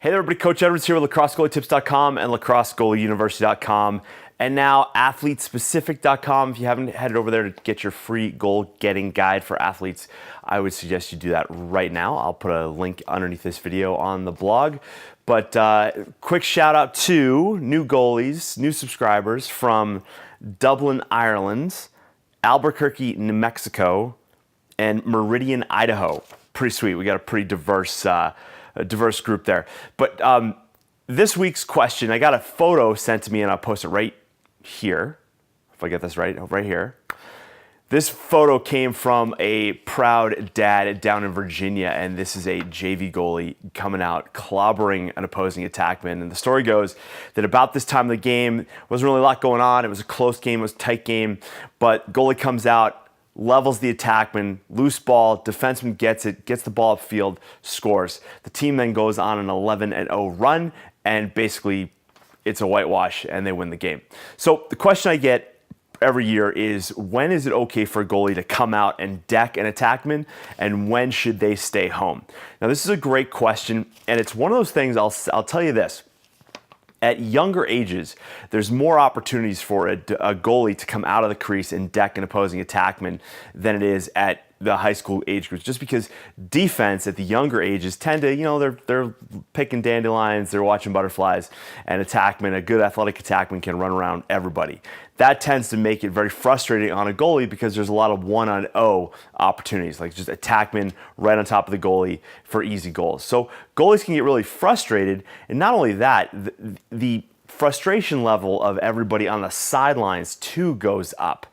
Hey there, everybody. Coach Edwards here with lacrossegoalietips.com and lacrossegoalieuniversity.com, and now athletespecific.com. If you haven't headed over there to get your free goal-getting guide for athletes, I would suggest you do that right now. I'll put a link underneath this video on the blog. But quick shout out to new goalies, new subscribers from Dublin, Ireland, Albuquerque, New Mexico, and Meridian, Idaho. Pretty sweet. We got a pretty diverse group there. But this week's question, I got a photo sent to me and I'll post it right here. If I get this right here. This photo came from a proud dad down in Virginia, and this is a JV goalie coming out, clobbering an opposing attackman. And the story goes that about this time of the game, wasn't really a lot going on. It was a close game, it was a tight game, but goalie comes out, levels the attackman, loose ball, defenseman gets it, gets the ball upfield, scores. The team then goes on an 11-0 run, and basically it's a whitewash and they win the game. So the question I get every year is, when is it okay for a goalie to come out and deck an attackman, and when should they stay home? Now this is a great question, and it's one of those things, I'll tell you this. At younger ages, there's more opportunities for a goalie to come out of the crease and deck an opposing attackman than it is at the high school age groups, just because defense at the younger ages tend to, they're picking dandelions, they're watching butterflies, and a good athletic attackman can run around everybody. That tends to make it very frustrating on a goalie because there's a lot of 1-on-0 opportunities, like just attackman right on top of the goalie for easy goals. So goalies can get really frustrated, and not only that, the frustration level of everybody on the sidelines too goes up.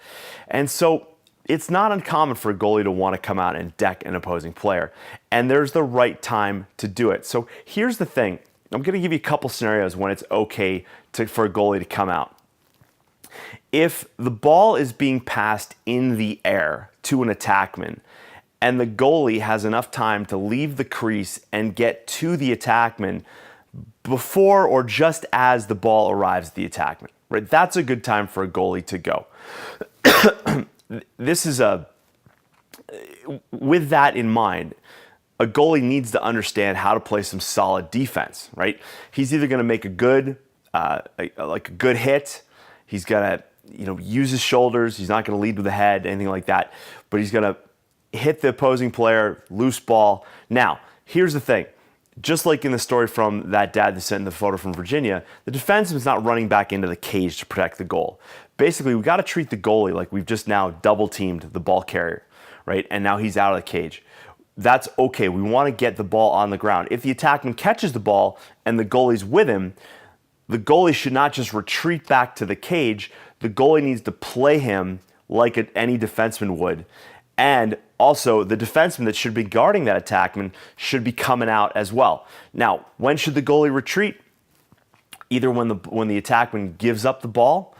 And so it's not uncommon for a goalie to want to come out and deck an opposing player, and there's the right time to do it. So here's the thing. I'm going to give you a couple scenarios when it's okay for a goalie to come out. If the ball is being passed in the air to an attackman, and the goalie has enough time to leave the crease and get to the attackman before or just as the ball arrives at the attackman, right? That's a good time for a goalie to go. With that in mind, a goalie needs to understand how to play some solid defense, right? He's either going to make a good hit. He's got to, use his shoulders. He's not going to lead with the head, anything like that. But he's going to hit the opposing player, loose ball. Now, here's the thing. Just like in the story from that dad that sent the photo from Virginia, the defenseman's not running back into the cage to protect the goal. Basically, we've got to treat the goalie like we've just now double-teamed the ball carrier, right? And now he's out of the cage. That's okay. We want to get the ball on the ground. If the attackman catches the ball and the goalie's with him, the goalie should not just retreat back to the cage. The goalie needs to play him like any defenseman would. And also, the defenseman that should be guarding that attackman should be coming out as well. Now, when should the goalie retreat? Either when the attackman gives up the ball,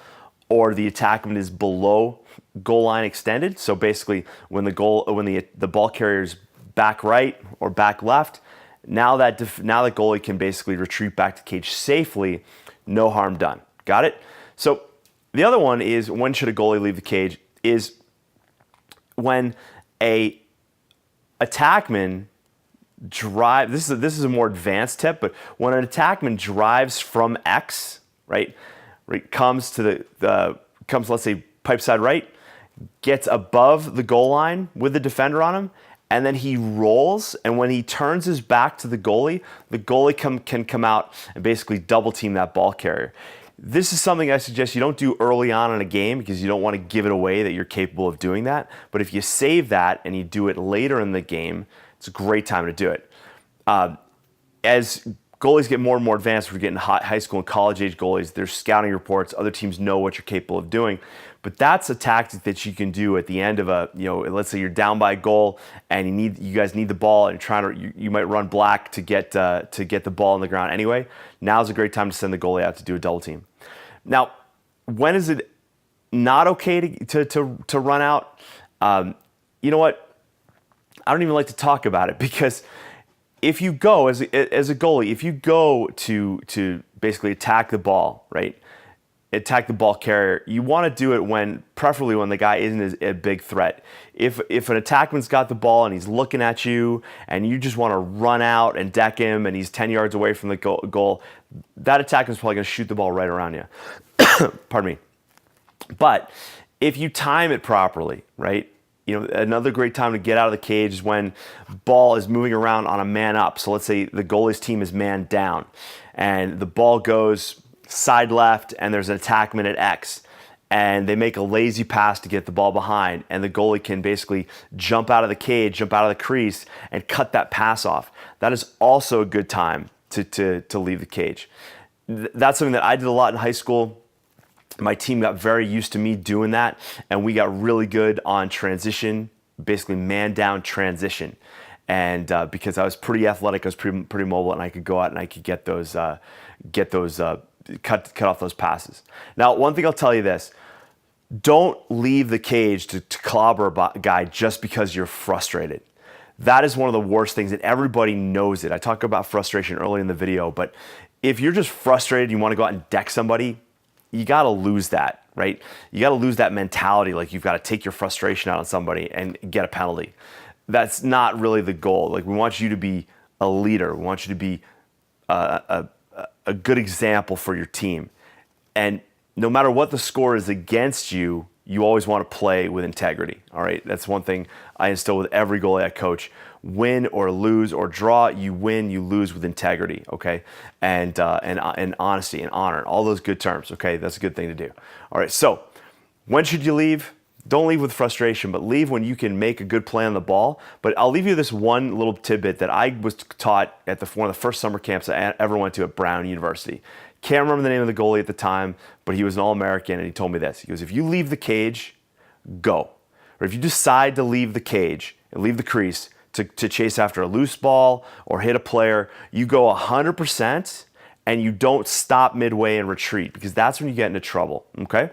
or the attackman is below goal line extended. So basically, when the ball carrier's back right or back left, now the goalie can basically retreat back to cage safely, no harm done. Got it? So the other one is, when should a goalie leave the cage? Is when a attackman drive. This is a more advanced tip, but when an attackman drives from X, right, comes let's say pipe side right, gets above the goal line with the defender on him, and then he rolls, and when he turns his back to the goalie can come out and basically double team that ball carrier. This is something I suggest you don't do early on in a game, because you don't want to give it away that you're capable of doing that. But if you save that and you do it later in the game, it's a great time to do it. As goalies get more and more advanced, we're getting high school and college age goalies. There's scouting reports. Other teams know what you're capable of doing. But that's a tactic that you can do at the end of let's say you're down by a goal and you guys need the ball, and you might run black to get the ball on the ground anyway. Now's a great time to send the goalie out to do a double team. Now, when is it not okay to run out? You know what? I don't even like to talk about it, because if you go as a goalie, if you go to basically attack the ball, right, attack the ball carrier, you want to do it preferably when the guy isn't a big threat. If an attackman's got the ball and he's looking at you and you just want to run out and deck him and he's 10 yards away from the goal, that attackman's probably going to shoot the ball right around you. Pardon me. But if you time it properly, right? Another great time to get out of the cage is when ball is moving around on a man up. So let's say the goalie's team is man down and the ball goes side left and there's an attackman at X and they make a lazy pass to get the ball behind and the goalie can basically jump out of the cage, jump out of the crease and cut that pass off. That is also a good time to leave the cage. That's something that I did a lot in high school. My team got very used to me doing that and we got really good on transition, basically man down transition. And because I was pretty athletic, I was pretty mobile and I could go out and I could get those cut off those passes. Now, one thing I'll tell you this, don't leave the cage to clobber a guy just because you're frustrated. That is one of the worst things and everybody knows it. I talk about frustration early in the video, but if you're just frustrated, you want to go out and deck somebody, you got to lose that, right? You got to lose that mentality like you've got to take your frustration out on somebody and get a penalty. That's not really the goal. Like we want you to be a leader. We want you to be a good example for your team. And no matter what the score is against you, you always want to play with integrity, all right? That's one thing I instill with every goalie I coach. Win or lose or draw, you win, you lose with integrity, okay? And honesty and honor, all those good terms, okay? That's a good thing to do. All right, so when should you leave? Don't leave with frustration, but leave when you can make a good play on the ball. But I'll leave you this one little tidbit that I was taught at one of the first summer camps I ever went to at Brown University. Can't remember the name of the goalie at the time, but he was an All-American, and he told me this. He goes, if you leave the cage, go. Or if you decide to leave the cage and leave the crease to chase after a loose ball or hit a player, you go 100% and you don't stop midway and retreat because that's when you get into trouble, okay?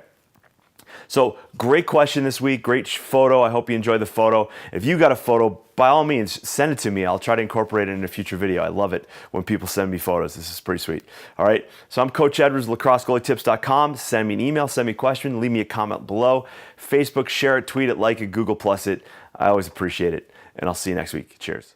So great question this week, great photo. I hope you enjoyed the photo. If you got a photo, by all means, send it to me. I'll try to incorporate it in a future video. I love it when people send me photos. This is pretty sweet. All right, so I'm Coach Edwards, lacrossegoalietips.com. Send me an email, send me a question, leave me a comment below. Facebook, share it, tweet it, like it, Google Plus it. I always appreciate it. And I'll see you next week. Cheers.